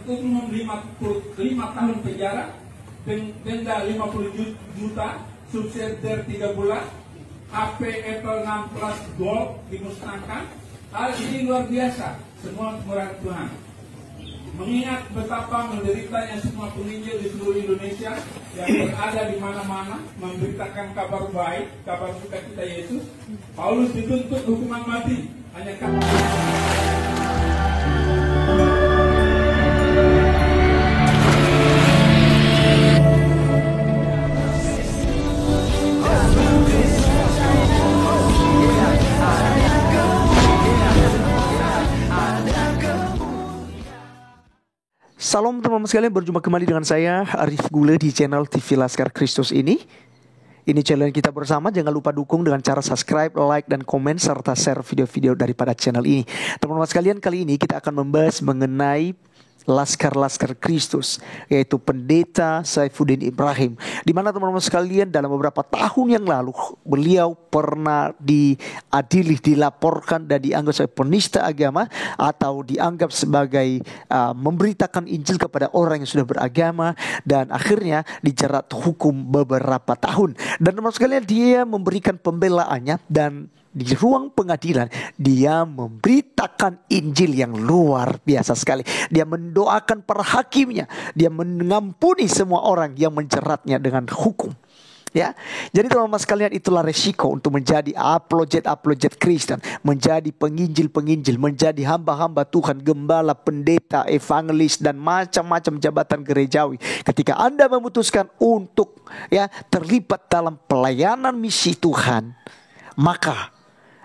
umum 55 tahun penjara, denda 50 juta, subsidi 3 bulan, HP Apple 6 Plus Gold dimusnahkan. Hal ini luar biasa, semua kemurahan Tuhan. Mengingat betapa menderitanya semua penginjil di seluruh Indonesia yang berada di mana-mana memberitakan kabar baik, kabar sukacita Yesus, Paulus dituntut hukuman mati hanya karena Salam teman-teman sekalian, berjumpa kembali dengan saya Arif Gule di channel TV Laskar Kristus ini. Ini channel kita bersama, jangan lupa dukung dengan cara subscribe, like, dan komen, serta share video-video daripada channel ini. Teman-teman sekalian, kali ini kita akan membahas mengenai Laskar-Laskar Kristus, yaitu Pendeta Saifuddin Ibrahim. Di mana teman-teman sekalian, dalam beberapa tahun yang lalu beliau pernah diadili, dilaporkan dan dianggap sebagai penista agama, atau dianggap sebagai memberitakan Injil kepada orang yang sudah beragama, dan akhirnya dijerat hukum beberapa tahun. Dan teman-teman sekalian, dia memberikan pembelaannya, dan di ruang pengadilan dia memberitakan Injil yang luar biasa sekali. Dia mendoakan para hakimnya, dia mengampuni semua orang yang menjeratnya dengan hukum. Ya, jadi teman-teman sekalian, itulah resiko untuk menjadi apologet Kristen, menjadi penginjil, menjadi hamba-hamba Tuhan, gembala, pendeta, evangelis, dan macam-macam jabatan gerejawi. Ketika Anda memutuskan untuk terlibat dalam pelayanan misi Tuhan, maka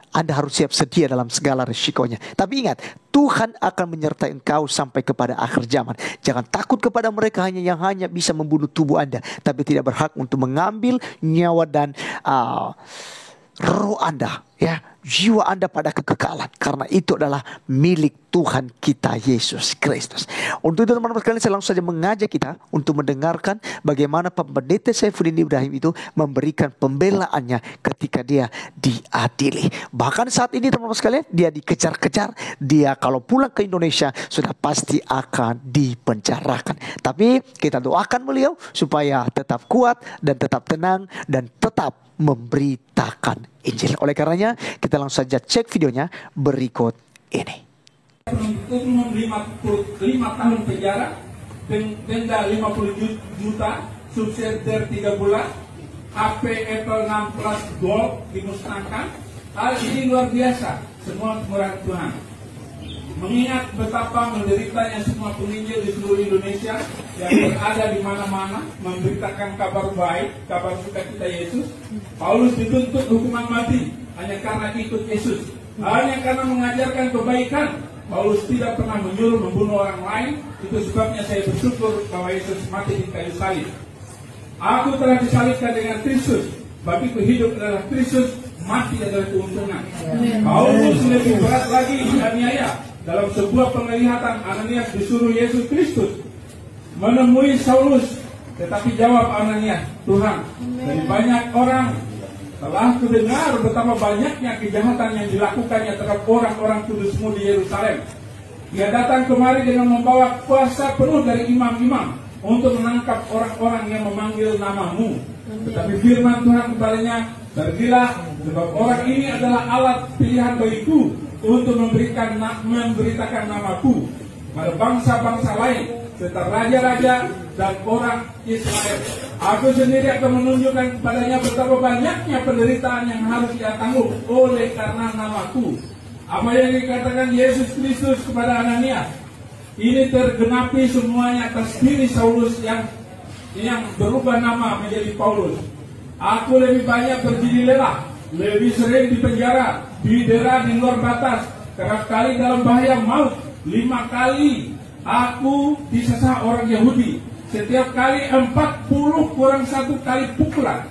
Anda harus siap sedia dalam segala resikonya. Tapi ingat, Tuhan akan menyertai engkau sampai kepada akhir zaman. Jangan takut kepada mereka yang hanya bisa membunuh tubuh Anda, tapi tidak berhak untuk mengambil nyawa dan roh Anda, jiwa Anda pada kekekalan. Karena itu adalah milik Tuhan kita Yesus Kristus. Untuk itu teman-teman sekalian, saya langsung saja mengajak kita untuk mendengarkan bagaimana Pendeta Saifuddin Ibrahim itu memberikan pembelaannya ketika dia diadili. Bahkan saat ini teman-teman sekalian, dia dikejar-kejar. Dia kalau pulang ke Indonesia sudah pasti akan dipenjarakan. Tapi kita doakan beliau supaya tetap kuat dan tetap tenang dan tetap memberitakan Injil. Oleh karenanya, kita langsung saja cek videonya berikut ini. Umum 55 tahun penjara, denda 50 juta, subsidi 3 bulan, HP Apple 6 Plus Gold dimusnahkan. Hal ini luar biasa, semua kemurahan Tuhan. Mengingat betapa menderitanya semua penginjil di seluruh Indonesia yang berada di mana-mana memberitakan kabar baik, kabar sukacita Yesus, Paulus dituntut hukuman mati hanya karena ikut Yesus, hanya karena mengajarkan kebaikan. Paulus tidak pernah menyuruh membunuh orang lain. Itu sebabnya saya bersyukur bahwa Yesus mati di kayu salib. Aku telah disalibkan dengan Kristus, bagiku hidup adalah Kristus, mati adalah keuntungan. Paulus lebih berat lagi dianiaya. Dalam sebuah penglihatan, Ananias disuruh Yesus Kristus menemui Saulus. Tetapi jawab Ananias, Tuhan, dari banyak orang telah kudengar betapa banyaknya kejahatan yang dilakukannya terhadap orang-orang kudusmu di Yerusalem. Dia datang kemari dengan membawa kuasa penuh dari imam-imam untuk menangkap orang-orang yang memanggil namamu. Tetapi firman Tuhan kepadanya, pergilah, sebab orang ini adalah alat pilihan bagiku untuk memberitakan namaku pada bangsa-bangsa lain, serta raja-raja dan orang Israel. Aku sendiri akan menunjukkan kepadanya betapa banyaknya penderitaan yang harus dia tanggung oleh karena namaku. Apa yang dikatakan Yesus Kristus kepada Ananias, ini tergenapi semuanya atas diri Saulus yang berubah nama menjadi Paulus. Aku lebih banyak berjudi lelah, lebih sering dipenjara, didera di luar batas, kerap kali dalam bahaya maut. 5 kali aku disesah orang Yahudi. Setiap kali 40 kurang 1 kali pukulan.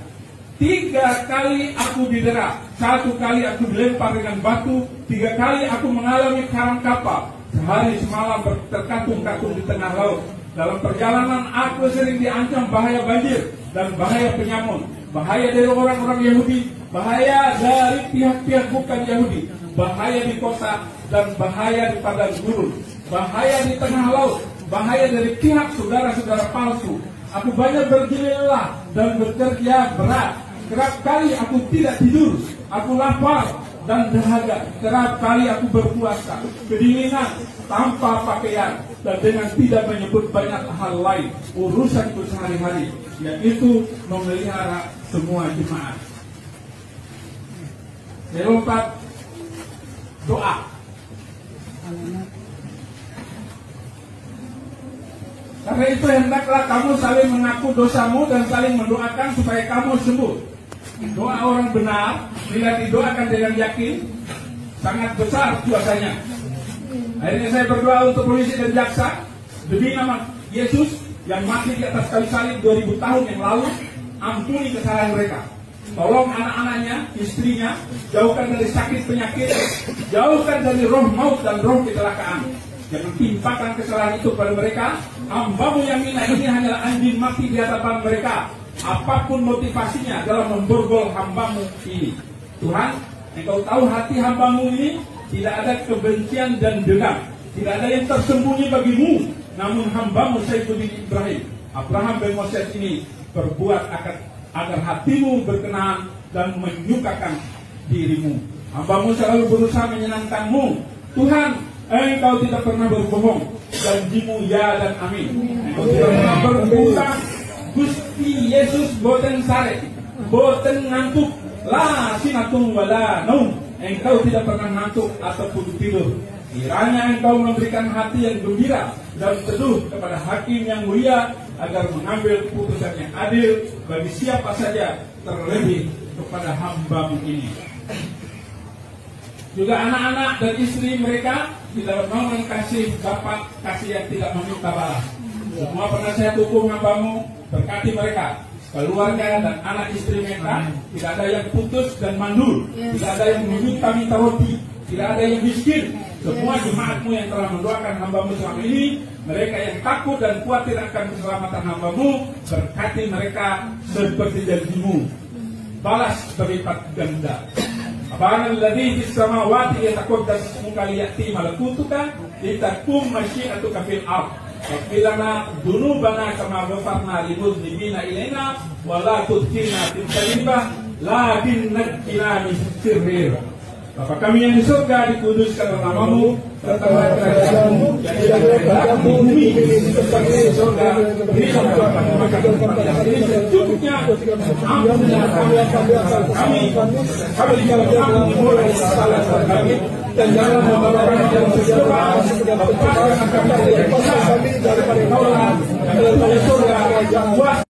3 kali aku didera. 1 kali aku dilempar dengan batu. 3 kali aku mengalami karang kapal. Sehari semalam terkatung-katung di tengah laut. Dalam perjalanan aku sering diancam bahaya banjir dan bahaya penyamun. Bahaya dari orang-orang Yahudi, bahaya dari pihak-pihak bukan Yahudi, bahaya di kota dan bahaya di padang gurun, bahaya di tengah laut, bahaya dari pihak saudara-saudara palsu. Aku banyak bergililah dan bekerja berat. Kerap kali aku tidak tidur. Aku lapar dan dahaga. Kerap kali aku berpuasa, kedinginan, tanpa pakaian, dan dengan tidak menyebut banyak hal lain urusanku sehari-hari, yaitu memelihara semua jemaat. Saya lompat doa. Karena itu hendaklah kamu saling mengaku dosamu dan saling mendoakan supaya kamu sembuh. Doa orang benar bila didoakan dengan yakin sangat besar kuasanya. Akhirnya saya berdoa untuk polisi dan jaksa demi nama Yesus yang mati di atas kayu salib 2000 tahun yang lalu. Ampuni kesalahan mereka. Tolong anak-anaknya, istrinya, jauhkan dari sakit penyakit, jauhkan dari roh maut dan roh kecelakaan. Jangan timpakan kesalahan itu pada mereka. Hamba-Mu yang hina ini hanyalah anjing mati di hadapan mereka. Apapun motivasinya dalam memborgol hamba-Mu ini. Tuhan, Engkau tahu hati hamba-Mu ini. Tidak ada kebencian dan dendam. Tidak ada yang tersembunyi bagimu. Namun hamba-Mu Saifuddin Ibrahim, Abraham bin Moses ini berbuat agar hatimu berkenan dan menyukakan dirimu. Hamba-Mu selalu berusaha menyenangkan-Mu. Tuhan, Engkau tidak pernah berbohong. Janji-Mu ya dan amin. Engkau tidak pernah berhutang. Gusti Yesus boten sare, boten ngantuk, la sinatung wala naum. Engkau tidak pernah ngantuk ataupun tidur. Kiranya Engkau memberikan hati yang gembira dan teduh kepada hakim yang mulia agar mengambil keputusan yang adil bagi siapa saja, terlebih kepada hamba-Mu ini. Juga anak-anak dan istri mereka tidak mau kasih bapak kasih yang tidak meminta balas. Semua penasihat hukum hamba-Mu, berkati mereka, keluarga dan anak istri mereka. Tidak ada yang putus dan mandul, tidak ada yang meminta-minta roti, tidak ada yang miskin. Semua jemaat-Mu yang telah mendoakan hamba-Mu selama ini, mereka yang takut dan khawatir akan keselamatan hamba-Mu, berkati mereka seperti janji-Mu. Balas berlipat ganda. Abana alladhi fis samawati yataqaddas ismuka liya'ti malakutuka litakum masyi'atuka fil ardh. Waqilana dunubana kama ghafarna limuznibina ilaina wa la tudkhilna fil qalibah lakin najjina min sirrir. Bapa kami yang di surga, dikuduskan namamu, datanglah kerajaan-Mu, jadilah kehendakmu di bumi seperti di surga. Berilah kami makan yang ini secukupnya. Ampunilah kami kalau mulai salah kami, dan jangan membawa kami dalam kegelapan, lepaskan kami dari taulan dan dari surga yang kuasa.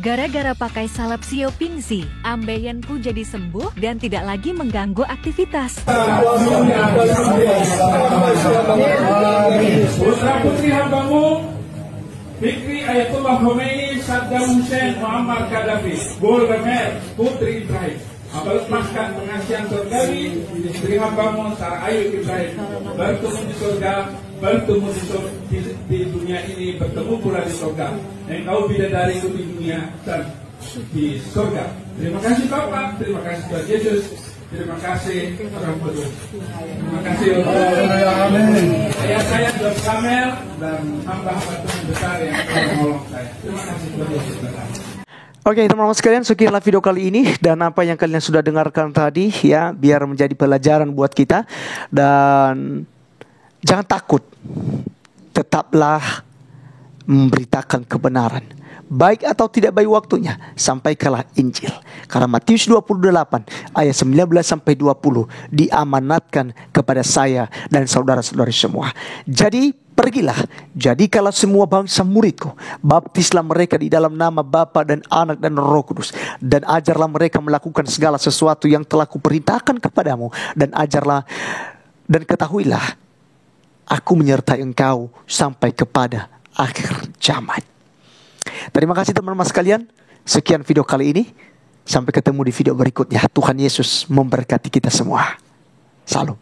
Gara-gara pakai salep Sio Pingsi, ambeyenku jadi sembuh dan tidak lagi mengganggu aktivitas. Putra putri hamba-Mu, Fikri Ayatullah Khomeini, Saddam Hussein, Muammar Gaddafi, Golda Meir, Putri Ibrahim. Hamba lepaskan pengasihan surgawi istri hamba-Mu Sarah Ayu Ibrahim, bertemu di surga, bertemu di dunia ini, bertemu pula di surga. Engkau bidadari di dunia dan di surga. Terima kasih Bapak, terima kasih Tuhan Yesus, terima kasih Roh Kudus. Terima kasih saya Dr. Kamel dan hamba-hamba Tuhan besar yang telah menolong saya. Terima kasih Tuhan Yesus. Oke teman-teman sekalian, sekianlah video kali ini. Dan apa yang kalian sudah dengarkan tadi ya, biar menjadi pelajaran buat kita. Dan jangan takut, tetaplah memberitakan kebenaran, baik atau tidak baik waktunya, sampaikanlah Injil. Karena Matius 28 ayat 19-20 diamanatkan kepada saya dan saudara-saudari semua. Jadi pergilah, jadikanlah semua bangsa muridku, baptislah mereka di dalam nama Bapa dan Anak dan Roh Kudus, dan ajarlah mereka melakukan segala sesuatu yang telah kuperintahkan kepadamu, dan ajarlah dan ketahuilah, aku menyertai engkau sampai kepada akhir zaman. Terima kasih teman-teman sekalian. Sekian video kali ini. Sampai ketemu di video berikutnya. Tuhan Yesus memberkati kita semua. Salam.